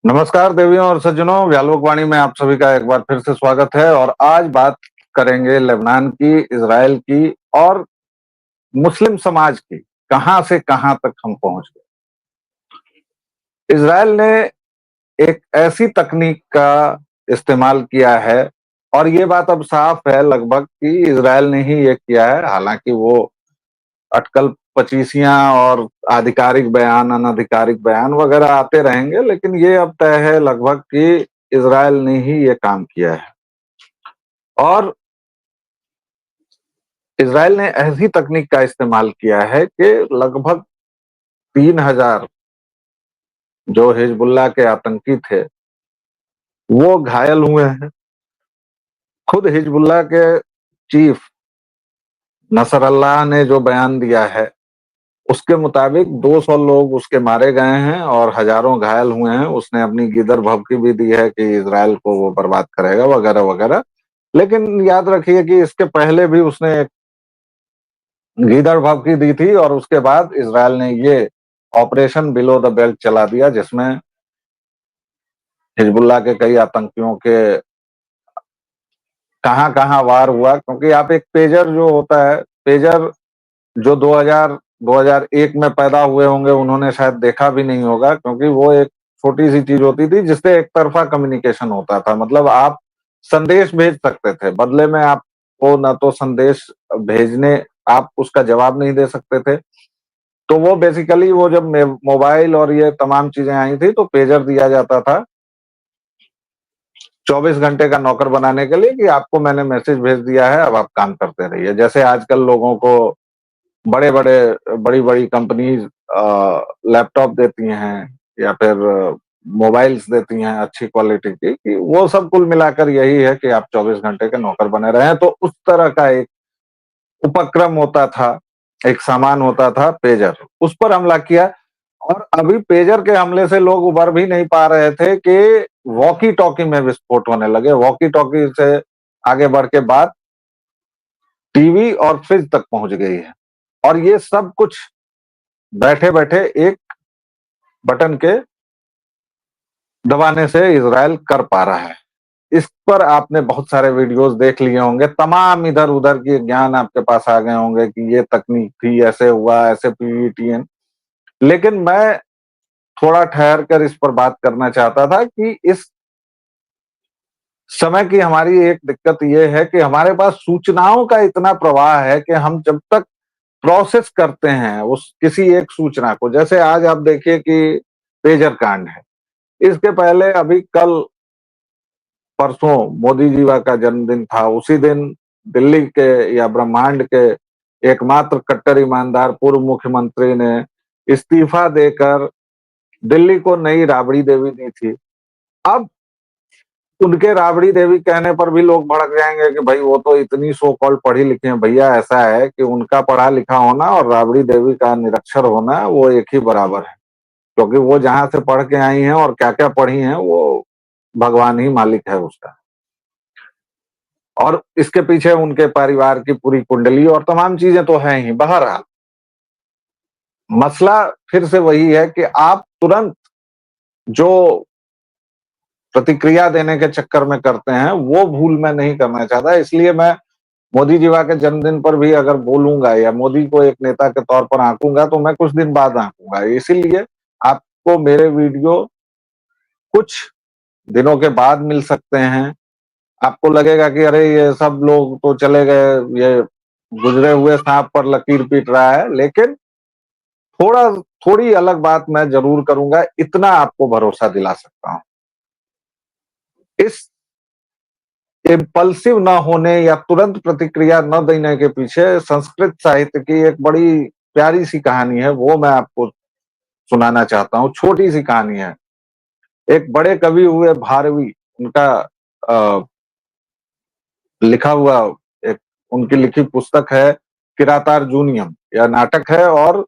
नमस्कार देवियों और सज्जनों, व्यालोक वाणी में आप सभी का एक बार फिर से स्वागत है। और आज बात करेंगे लेबनान की, इजराइल की और मुस्लिम समाज की। कहां से कहां तक हम पहुंच गए। इजराइल ने एक ऐसी तकनीक का इस्तेमाल किया है, और ये बात अब साफ है लगभग कि इजराइल ने ही ये किया है। हालांकि वो अटकल पचीसियां और आधिकारिक बयान, अनाधिकारिक बयान वगैरह आते रहेंगे, लेकिन ये अब तय है लगभग कि इजराइल ने ही ये काम किया है। और इजराइल ने ऐसी तकनीक का इस्तेमाल किया है कि लगभग 3,000 जो हिजबुल्लाह के आतंकी थे वो घायल हुए हैं। खुद हिजबुल्लाह के चीफ नसरल्लाह ने जो बयान दिया है उसके मुताबिक 200 लोग उसके मारे गए हैं और हजारों घायल हुए हैं। उसने अपनी गिदर भभकी भी दी है कि इजराइल को वो बर्बाद करेगा वगैरह वगैरह। लेकिन याद रखिए कि इसके पहले भी उसने एक गीदड़ भभकी दी थी, और उसके बाद इजराइल ने ये ऑपरेशन बिलो द बेल्ट चला दिया, जिसमें हिजबुल्लाह के कई आतंकियों के कहां कहां वार हुआ। क्योंकि आप एक पेजर जो होता है, पेजर जो 2001 में पैदा हुए होंगे उन्होंने शायद देखा भी नहीं होगा, क्योंकि वो एक छोटी सी चीज होती थी जिससे एक तरफा कम्युनिकेशन होता था। मतलब आप संदेश भेज सकते थे, बदले में आपको न तो संदेश भेजने, आप उसका जवाब नहीं दे सकते थे। तो वो बेसिकली वो जब मोबाइल और ये तमाम चीजें आई थी तो पेजर दिया जाता था 24 घंटे का नौकर बनाने के लिए कि आपको मैंने मैसेज भेज दिया है, अब आप काम करते रहिए। जैसे आजकल लोगों को बड़े बड़े बड़ी बड़ी कंपनीज लैपटॉप देती हैं या फिर मोबाइल्स देती हैं अच्छी क्वालिटी की, कि वो सब कुल मिलाकर यही है कि आप 24 घंटे के नौकर बने रहे। तो उस तरह का एक उपक्रम होता था, एक सामान होता था पेजर, उस पर हमला किया। और अभी पेजर के हमले से लोग उबर भी नहीं पा रहे थे कि वॉकी टॉकी में विस्फोट होने लगे। वॉकी टॉकी से आगे बढ़ के बात टीवी और फ्रिज तक पहुंच गई है। और ये सब कुछ बैठे बैठे एक बटन के दबाने से इजराइल कर पा रहा है। इस पर आपने बहुत सारे वीडियोस देख लिए होंगे, तमाम इधर उधर के ज्ञान आपके पास आ गए होंगे कि ये तकनीक थी, ऐसे हुआ, ऐसे पीवीटीएन। लेकिन मैं थोड़ा ठहर कर इस पर बात करना चाहता था कि इस समय की हमारी एक दिक्कत ये है कि हमारे पास सूचनाओं का इतना प्रवाह है कि हम जब तक प्रोसेस करते हैं उस किसी एक सूचना को, जैसे आज आप देखिए कि पेजर कांड है, इसके पहले अभी कल परसों मोदी जी का जन्मदिन था। उसी दिन दिल्ली के या ब्रह्मांड के एकमात्र कट्टर ईमानदार पूर्व मुख्यमंत्री ने इस्तीफा देकर दिल्ली को नई राबड़ी देवी दी थी। अब उनके राबड़ी देवी कहने पर भी लोग भड़क जाएंगे कि भाई वो तो इतनी सो कॉल्ड पढ़ी लिखी है। भैया ऐसा है कि उनका पढ़ा लिखा होना और राबड़ी देवी का निरक्षर होना वो एक ही बराबर है, क्योंकि वो जहां से पढ़ के आई हैं और क्या क्या पढ़ी हैं वो भगवान ही मालिक है उसका। और इसके पीछे उनके परिवार की पूरी कुंडली और तमाम चीजें तो हैं ही। बहरहाल मसला फिर से वही है कि आप तुरंत जो प्रतिक्रिया देने के चक्कर में करते हैं वो भूल मैं नहीं करना चाहता। इसलिए मैं मोदी जी के जन्मदिन पर भी अगर बोलूंगा या मोदी को एक नेता के तौर पर आंकूंगा तो मैं कुछ दिन बाद आंकूंगा। इसीलिए आपको मेरे वीडियो कुछ दिनों के बाद मिल सकते हैं। आपको लगेगा कि अरे ये सब लोग तो चले गए, ये गुजरे हुए सांप पर लकीर पीट रहा है, लेकिन थोड़ा थोड़ी अलग बात मैं जरूर करूंगा, इतना आपको भरोसा दिला सकता हूं। इस इम्पल्सिव न होने या तुरंत प्रतिक्रिया न देने के पीछे संस्कृत साहित्य की एक बड़ी प्यारी सी कहानी है, वो मैं आपको सुनाना चाहता हूँ। छोटी सी कहानी है। एक बड़े कवि हुए भारवी, उनका लिखा हुआ एक उनकी लिखी पुस्तक है किरातार्जुनियम, यह नाटक है। और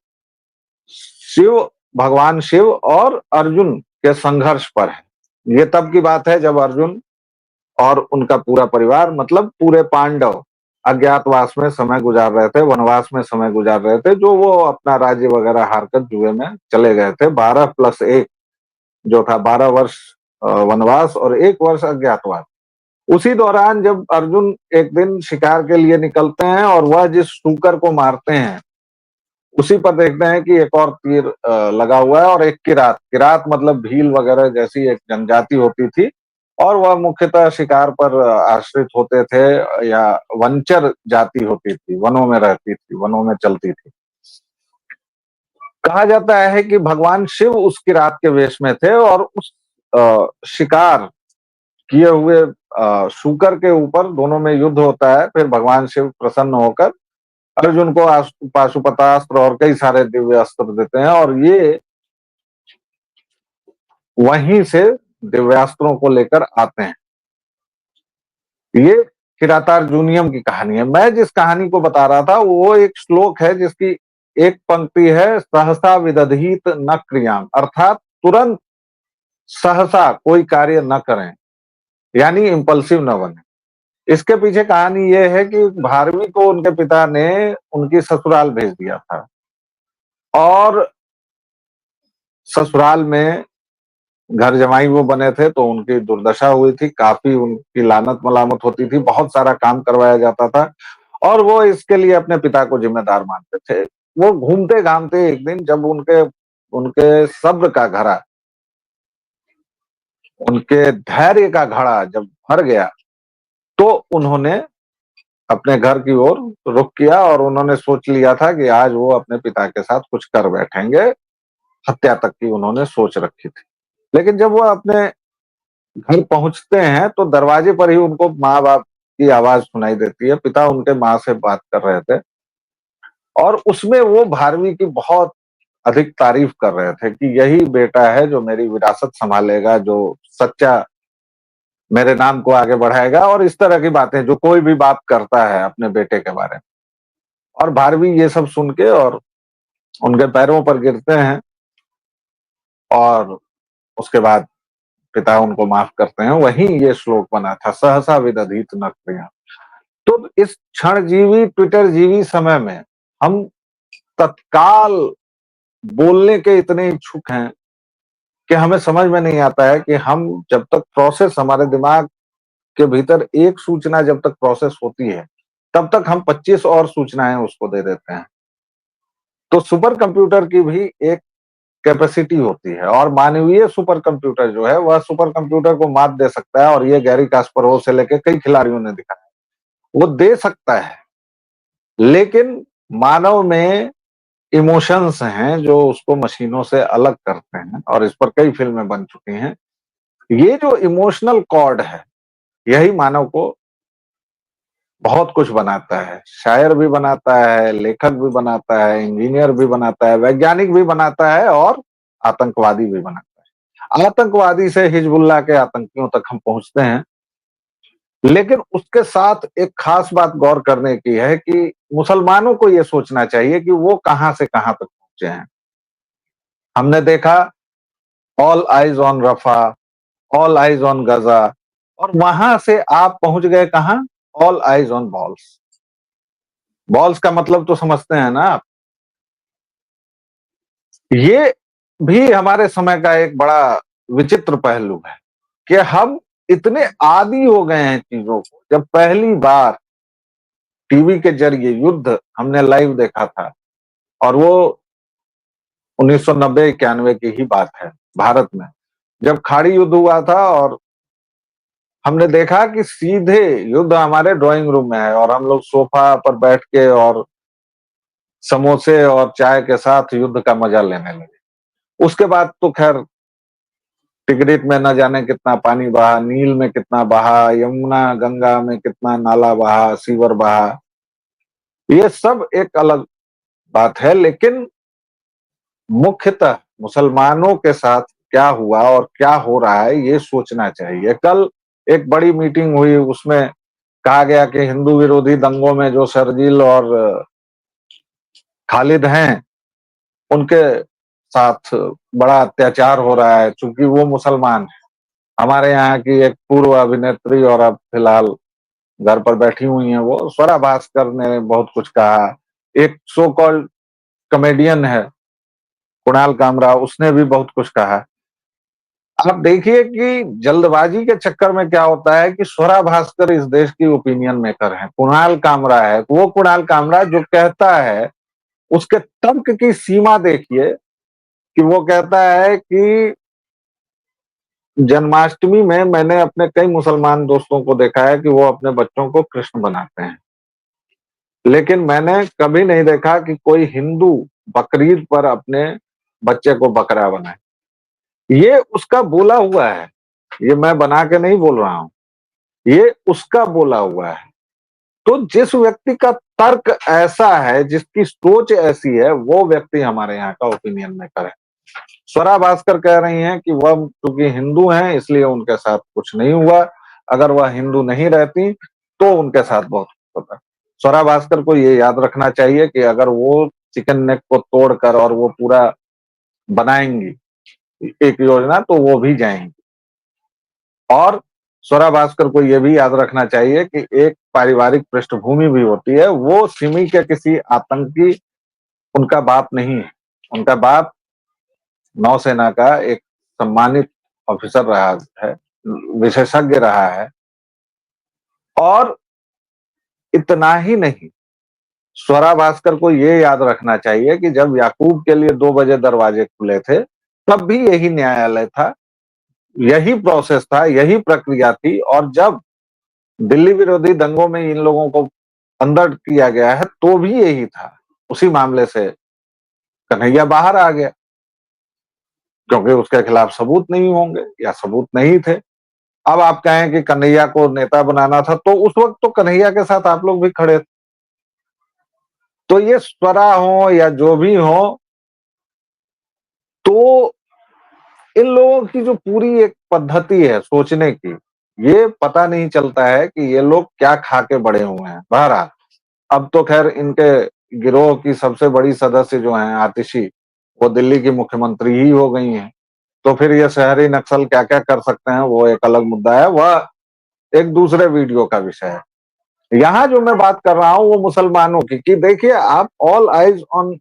शिव, भगवान शिव और अर्जुन के संघर्ष पर है। ये तब की बात है जब अर्जुन और उनका पूरा परिवार, मतलब पूरे पांडव, अज्ञातवास में समय गुजार रहे थे, वनवास में समय गुजार रहे थे, जो वो अपना राज्य वगैरह हारकर जुए में चले गए थे 12+1। जो था 12 वर्ष वनवास और 1 वर्ष अज्ञातवास। उसी दौरान जब अर्जुन एक दिन शिकार के लिए निकलते हैं और वह जिस शूकर को मारते हैं, उसी पर देखते हैं कि एक और तीर लगा हुआ है और एक किरात, किरात मतलब भील वगैरह जैसी एक जनजाति होती थी और वह मुख्यतः शिकार पर आश्रित होते थे या वनचर जाति होती थी, वनों में रहती थी, वनों में चलती थी। कहा जाता है कि भगवान शिव उस किरात के वेश में थे और उस शिकार किए हुए शूकर के ऊपर दोनों में युद्ध होता है। फिर भगवान शिव प्रसन्न होकर अर्जुन को पाशुपतास्त्र और कई सारे दिव्य अस्त्र देते हैं और ये वहीं से दिव्यास्त्रों को लेकर आते हैं। ये किरातार्जुनियम की कहानी है। मैं जिस कहानी को बता रहा था वो एक श्लोक है जिसकी एक पंक्ति है, सहसा विदधीत न क्रियाम, अर्थात तुरंत सहसा कोई कार्य न करें, यानी इम्पल्सिव न बने। इसके पीछे कहानी ये है कि भारवी को उनके पिता ने उनकी ससुराल भेज दिया था और ससुराल में घर जमाई वो बने थे तो उनकी दुर्दशा हुई थी, काफी उनकी लानत मलामत होती थी, बहुत सारा काम करवाया जाता था और वो इसके लिए अपने पिता को जिम्मेदार मानते थे। वो घूमते घामते एक दिन जब उनके उनके सब्र का घड़ा, उनके धैर्य का घड़ा जब भर गया तो उन्होंने अपने घर की ओर रुख किया और उन्होंने सोच लिया था कि आज वो अपने पिता के साथ कुछ कर बैठेंगे, हत्या तक की उन्होंने सोच रखी थी। लेकिन जब वो अपने घर पहुंचते हैं तो दरवाजे पर ही उनको माँ बाप की आवाज सुनाई देती है। पिता उनके माँ से बात कर रहे थे और उसमें वो भारवी की बहुत अधिक तारीफ कर रहे थे कि यही बेटा है जो मेरी विरासत संभालेगा, जो सच्चा मेरे नाम को आगे बढ़ाएगा और इस तरह की बातें जो कोई भी बाप करता है अपने बेटे के बारे में। और भारवी ये सब सुन के और उनके पैरों पर गिरते हैं और उसके बाद पिता उनको माफ करते हैं। वहीं ये श्लोक बना था, सहसा विदधीत न क्रिया। तो इस क्षणजीवी ट्विटर जीवी समय में हम तत्काल बोलने के इतने इच्छुक हैं कि हमें समझ में नहीं आता है कि हम जब तक प्रोसेस हमारे दिमाग के भीतर एक सूचना जब तक प्रोसेस होती है तब तक हम 25 और सूचनाएं उसको दे देते हैं। तो सुपर कंप्यूटर की भी एक कैपेसिटी होती है और मानवीय सुपर कंप्यूटर जो है वह सुपर कंप्यूटर को मात दे सकता है और ये गैरी कास्परोव से लेकर कई खिलाड़ियों ने दिखाया, वो दे सकता है। लेकिन मानव में इमोशंस हैं जो उसको मशीनों से अलग करते हैं और इस पर कई फिल्में बन चुकी हैं। ये जो इमोशनल कॉर्ड है यही मानव को बहुत कुछ बनाता है, शायर भी बनाता है, लेखक भी बनाता है, इंजीनियर भी बनाता है, वैज्ञानिक भी बनाता है और आतंकवादी भी बनाता है। आतंकवादी से हिजबुल्लाह के आतंकियों तक हम पहुंचते हैं। लेकिन उसके साथ एक खास बात गौर करने की है कि मुसलमानों को यह सोचना चाहिए कि वो कहां से कहां तक पहुंचे हैं। हमने देखा all eyes on Rafah, all eyes on Gaza और वहां से आप पहुंच गए कहां? All eyes on balls. Balls का मतलब तो समझते हैं ना आप। ये भी हमारे समय का एक बड़ा विचित्र पहलू है कि हम इतने आदी हो गए हैं चीजों को। जब पहली बार टीवी के जरिए युद्ध हमने लाइव देखा था और वो 1990-91 की ही बात है भारत में, जब खाड़ी युद्ध हुआ था और हमने देखा कि सीधे युद्ध हमारे ड्राइंग रूम में है और हम लोग सोफा पर बैठ के और समोसे और चाय के साथ युद्ध का मजा लेने लगे। उसके बाद तो खैर टिकरिट में न जाने कितना पानी बहा, नील में कितना बहा, यमुना गंगा में कितना नाला बहा, सीवर बहा, ये सब एक अलग बात है। लेकिन मुख्यतः मुसलमानों के साथ क्या हुआ और क्या हो रहा है ये सोचना चाहिए। कल एक बड़ी मीटिंग हुई, उसमें कहा गया कि हिंदू विरोधी दंगों में जो शर्जील और खालिद हैं उनके साथ बड़ा अत्याचार हो रहा है चूंकि वो मुसलमान है। हमारे यहाँ की एक पूर्व अभिनेत्री और अब फिलहाल घर पर बैठी हुई हैं, वो स्वरा भास्कर ने बहुत कुछ कहा। एक सो कॉल्ड कॉमेडियन है कुणाल कामरा, उसने भी बहुत कुछ कहा। आप देखिए कि जल्दबाजी के चक्कर में क्या होता है कि स्वरा भास्कर इस देश की ओपिनियन मेकर हैं, कुणाल कामरा है, वो कुणाल कामरा जो कहता है, उसके तर्क की सीमा देखिए कि वो कहता है कि जन्माष्टमी में मैंने अपने कई मुसलमान दोस्तों को देखा है कि वो अपने बच्चों को कृष्ण बनाते हैं, लेकिन मैंने कभी नहीं देखा कि कोई हिंदू बकरीद पर अपने बच्चे को बकरा बनाए। ये उसका बोला हुआ है, ये मैं बना के नहीं बोल रहा हूं, ये उसका बोला हुआ है। तो जिस व्यक्ति का तर्क ऐसा है, जिसकी सोच ऐसी है, वो व्यक्ति हमारे यहाँ का ओपिनियन मेकर है। स्वरा भास्कर कह रही हैं कि वह क्योंकि हिंदू हैं इसलिए उनके साथ कुछ नहीं हुआ, अगर वह हिंदू नहीं रहती तो उनके साथ बहुत कुछ होता। स्वरा भास्कर को ये याद रखना चाहिए कि अगर वो चिकन नेक को तोड़कर और वो पूरा बनाएंगी एक योजना, तो वो भी जाएंगी। और स्वरा भास्कर को यह भी याद रखना चाहिए कि एक पारिवारिक पृष्ठभूमि भी होती है, वो सिमी के किसी आतंकी उनका बाप नहीं है। उनका बाप नौसेना का एक सम्मानित ऑफिसर रहा है, विशेषज्ञ रहा है। और इतना ही नहीं, स्वरा भास्कर को ये याद रखना चाहिए कि जब याकूब के लिए 2 बजे दरवाजे खुले थे, तब भी यही न्यायालय था, यही प्रोसेस था, यही प्रक्रिया थी। और जब दिल्ली विरोधी दंगों में इन लोगों को अंदर किया गया है, तो भी यही था। उसी मामले से कन्हैया बाहर आ गया, क्योंकि उसके खिलाफ सबूत नहीं होंगे या सबूत नहीं थे। अब आप कहें कि कन्हैया को नेता बनाना था, तो उस वक्त तो कन्हैया के साथ आप लोग भी खड़े थे। तो ये स्वरा हो या जो भी हो, तो इन लोगों की जो पूरी एक पद्धति है सोचने की, ये पता नहीं चलता है कि ये लोग क्या खा के बड़े हुए हैं। बहरहाल अब तो खैर इनके गिरोह की सबसे बड़ी सदस्य जो हैं आतिशी, वो दिल्ली की मुख्यमंत्री ही हो गई हैं। तो फिर ये शहरी नक्सल क्या क्या कर सकते हैं वो एक अलग मुद्दा है, वह एक दूसरे वीडियो का विषय है। यहाँ जो मैं बात कर रहा हूं वो मुसलमानों की, कि देखिए आप all eyes on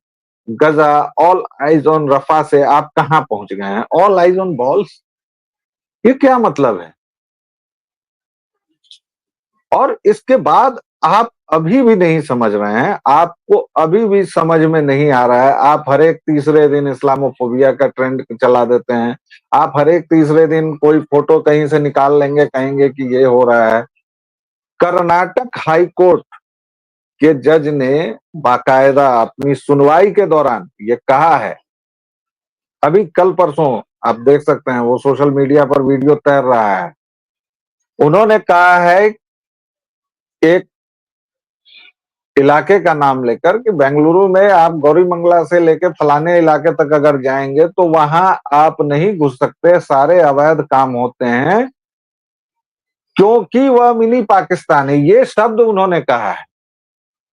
Gaza, all eyes on Rafah से आप कहां पहुंच गए हैं, ऑल आइज ऑन बॉल्स, ये क्या मतलब है? और इसके बाद आप अभी भी नहीं समझ रहे हैं, आपको अभी भी समझ में नहीं आ रहा है। आप हर एक तीसरे दिन इस्लामोफोबिया का ट्रेंड चला देते हैं, आप हर एक तीसरे दिन कोई फोटो कहीं से निकाल लेंगे, कहेंगे कि ये हो रहा है। कर्नाटक हाई कोर्ट के जज ने बाकायदा अपनी सुनवाई के दौरान ये कहा है, अभी कल परसों आप देख सकते हैं, वो सोशल मीडिया पर वीडियो तैर रहा है। उन्होंने कहा है एक इलाके का नाम लेकर कि बेंगलुरु में आप गौरीमंगला से लेकर फलाने इलाके तक अगर जाएंगे तो वहां आप नहीं घुस सकते, सारे अवैध काम होते हैं, क्योंकि वह मिनी पाकिस्तान है। ये शब्द उन्होंने कहा है।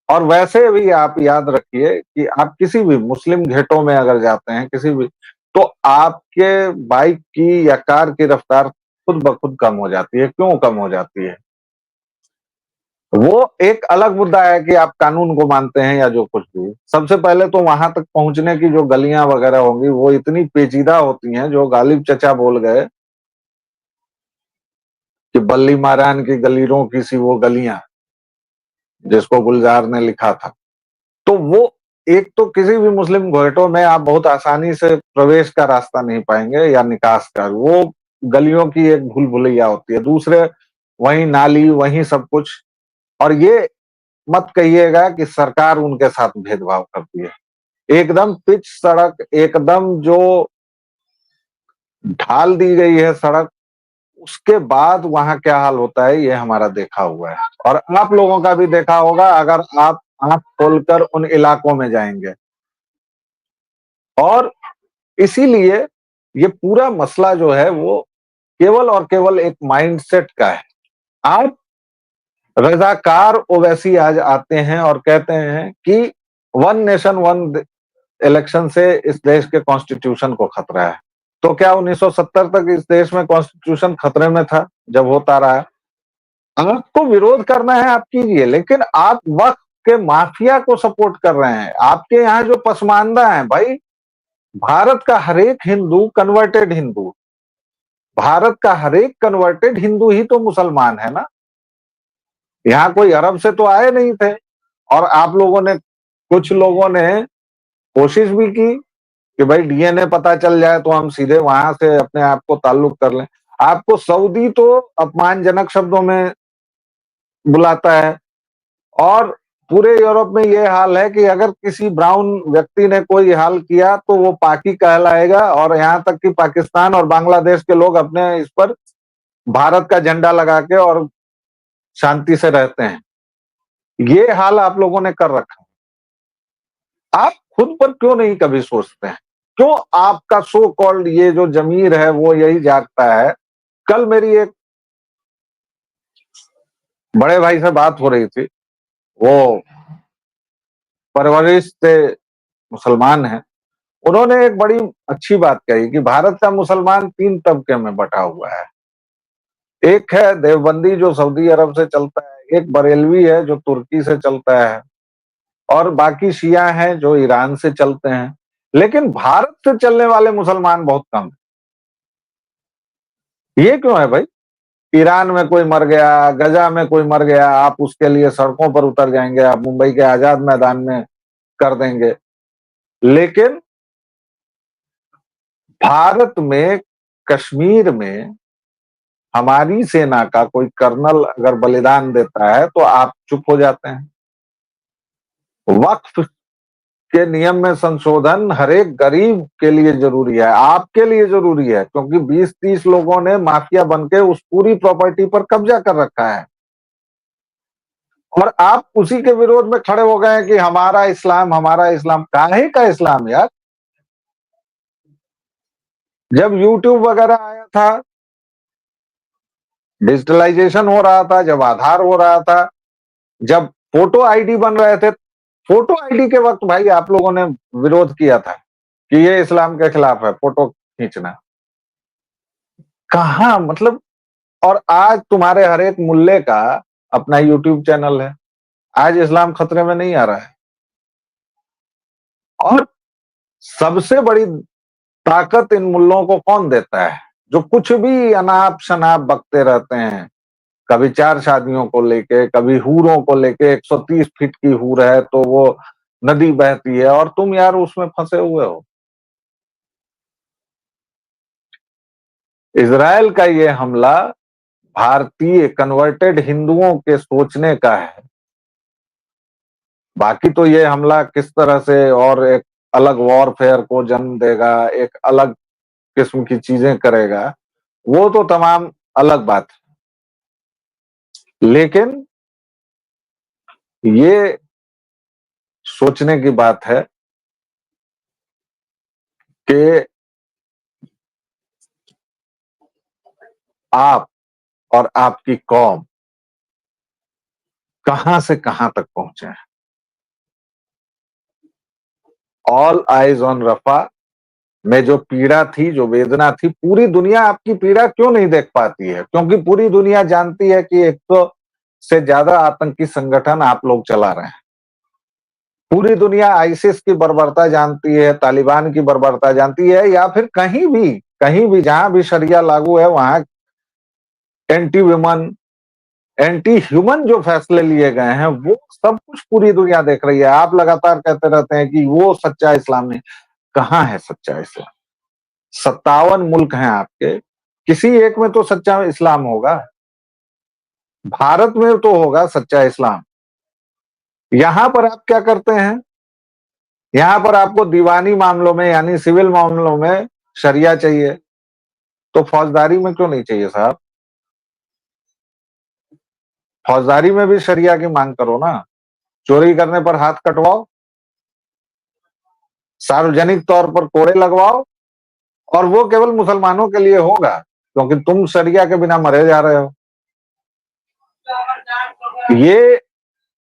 और वैसे भी आप याद रखिए कि आप किसी भी मुस्लिम घेटों में अगर जाते हैं किसी भी, तो आपके बाइक की या कार की रफ्तार खुद ब खुद कम हो जाती है। क्यों कम हो जाती है? वो एक अलग मुद्दा है कि आप कानून को मानते हैं या जो कुछ भी। सबसे पहले तो वहां तक पहुंचने की जो गलियां वगैरह होंगी वो इतनी पेचीदा होती हैं, जो गालिब चचा बोल गए कि बल्ली मारान की गलीरों की सी वो गलियां, जिसको गुलजार ने लिखा था। तो वो एक तो किसी भी मुस्लिम घेटों में आप बहुत आसानी से प्रवेश का रास्ता नहीं पाएंगे या निकास का, वो गलियों की एक भूल भुलैया होती है। दूसरे वही नाली, वही सब कुछ। और ये मत कहिएगा कि सरकार उनके साथ भेदभाव करती है। एकदम पिच सड़क, एकदम जो ढाल दी गई है सड़क, उसके बाद वहां क्या हाल होता है ये हमारा देखा हुआ है, और आप लोगों का भी देखा होगा अगर आप आंख खोलकर उन इलाकों में जाएंगे। और इसीलिए ये पूरा मसला जो है वो केवल और केवल एक माइंडसेट का है। आप रजाकार ओवैसी आज आते हैं और कहते हैं कि वन नेशन वन इलेक्शन से इस देश के कॉन्स्टिट्यूशन को खतरा है। तो क्या 1970 तक इस देश में कॉन्स्टिट्यूशन खतरे में था जब होता रहा? आपको विरोध करना है आप कीजिए, लेकिन आप वक्त के माफिया को सपोर्ट कर रहे हैं। आपके यहाँ जो पसमानदा है भाई, भारत का हर एक हिंदू कन्वर्टेड हिंदू, भारत का हर एक कन्वर्टेड हिंदू ही तो मुसलमान है ना। यहाँ कोई अरब से तो आए नहीं थे। और आप लोगों ने, कुछ लोगों ने कोशिश भी की कि भाई डीएनए पता चल जाए तो हम सीधे वहां से अपने आप को ताल्लुक कर लें। आपको सऊदी तो अपमानजनक शब्दों में बुलाता है। और पूरे यूरोप में ये हाल है कि अगर किसी ब्राउन व्यक्ति ने कोई हाल किया तो वो पाकी कहलाएगा। और यहाँ तक कि पाकिस्तान और बांग्लादेश के लोग अपने इस पर भारत का झंडा लगा के और शांति से रहते हैं। ये हाल आप लोगों ने कर रखा है। आप खुद पर क्यों नहीं कभी सोचते हैं? क्यों आपका सो कॉल्ड ये जो जमीर है वो यही जागता है? कल मेरी एक बड़े भाई से बात हो रही थी। वो परवरिश से मुसलमान है। उन्होंने एक बड़ी अच्छी बात कही कि भारत का मुसलमान 3 तबके में बटा हुआ है। एक है देवबंदी जो सऊदी अरब से चलता है, एक बरेलवी है जो तुर्की से चलता है, और बाकी शिया हैं जो ईरान से चलते हैं। लेकिन भारत से चलने वाले मुसलमान बहुत कम है। ये क्यों है भाई? ईरान में कोई मर गया, गजा में कोई मर गया, आप उसके लिए सड़कों पर उतर जाएंगे, आप मुंबई के आजाद मैदान में कर देंगे। लेकिन भारत में, कश्मीर में हमारी सेना का कोई कर्नल अगर बलिदान देता है तो आप चुप हो जाते हैं। वक्फ के नियम में संशोधन हर एक गरीब के लिए जरूरी है, आपके लिए जरूरी है, क्योंकि 20-30 लोगों ने माफिया बनके उस पूरी प्रॉपर्टी पर कब्जा कर रखा है। और आप उसी के विरोध में खड़े हो गए कि हमारा इस्लाम, हमारा इस्लाम। काहे का इस्लाम यार? जब यूट्यूब वगैरह आया था, डिजिटलाइजेशन हो रहा था, जब आधार हो रहा था, जब फोटो आईडी बन रहे थे, फोटो आईडी के वक्त भाई आप लोगों ने विरोध किया था कि ये इस्लाम के खिलाफ है फोटो खींचना। कहाँ मतलब? और आज तुम्हारे हर एक मुल्ले का अपना यूट्यूब चैनल है। आज इस्लाम खतरे में नहीं आ रहा है। और सबसे बड़ी ताकत इन मुल्लों को कौन देता है? जो कुछ भी अनाप शनाप बकते रहते हैं, कभी 4 शादियों को लेके, कभी हूरों को लेके, 130 फीट की हूर है तो वो नदी बहती है और तुम यार उसमें फंसे हुए हो। इजराइल का ये हमला भारतीय कन्वर्टेड हिंदुओं के सोचने का है। बाकी तो ये हमला किस तरह से और एक अलग वॉरफेयर को जन्म देगा, एक अलग किस्म की चीजें करेगा, वो तो तमाम अलग बात है। लेकिन ये सोचने की बात है कि आप और आपकी कौम कहां से कहां तक पहुंचे हैं। ऑल आइज ऑन रफा में जो पीड़ा थी, जो वेदना थी, पूरी दुनिया आपकी पीड़ा क्यों नहीं देख पाती है? क्योंकि पूरी दुनिया जानती है कि 100 से ज्यादा आतंकी संगठन आप लोग चला रहे हैं। पूरी दुनिया आईसिस की बर्बरता जानती है, तालिबान की बर्बरता जानती है, या फिर कहीं भी जहां भी शरिया लागू है वहां एंटी वुमन, एंटी ह्यूमन जो फैसले लिए गए हैं वो सब कुछ पूरी दुनिया देख रही है। आप लगातार कहते रहते हैं कि वो सच्चा इस्लाम नहीं। कहाँ है सच्चा इस्लाम? 57 मुल्क हैं आपके, किसी एक में तो सच्चा इस्लाम होगा। भारत में तो होगा सच्चा इस्लाम। यहां पर आप क्या करते हैं? यहां पर आपको दीवानी मामलों में यानी सिविल मामलों में शरिया चाहिए, तो फौजदारी में क्यों नहीं चाहिए साहब? फौजदारी में भी शरिया की मांग करो ना। चोरी करने पर हाथ कटवाओ, सार्वजनिक तौर पर कोड़े लगवाओ, और वो केवल मुसलमानों के लिए होगा क्योंकि तुम शरिया के बिना मरे जा रहे हो। ये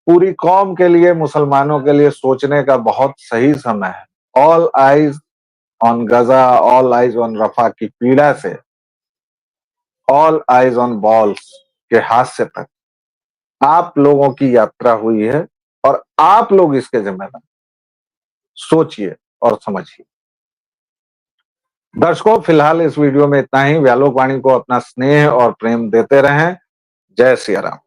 पूरी कौम के लिए, मुसलमानों के लिए सोचने का बहुत सही समय है। All eyes on Gaza, all eyes on Rafah की पीड़ा से ऑल आइज ऑन बॉल्स के हादसे तक आप लोगों की यात्रा हुई है और आप लोग इसके जिम्मेदार। सोचिए और समझिए। दर्शकों, फिलहाल इस वीडियो में इतना ही। व्यालोक वाणी को अपना स्नेह और प्रेम देते रहें। जय सिया राम।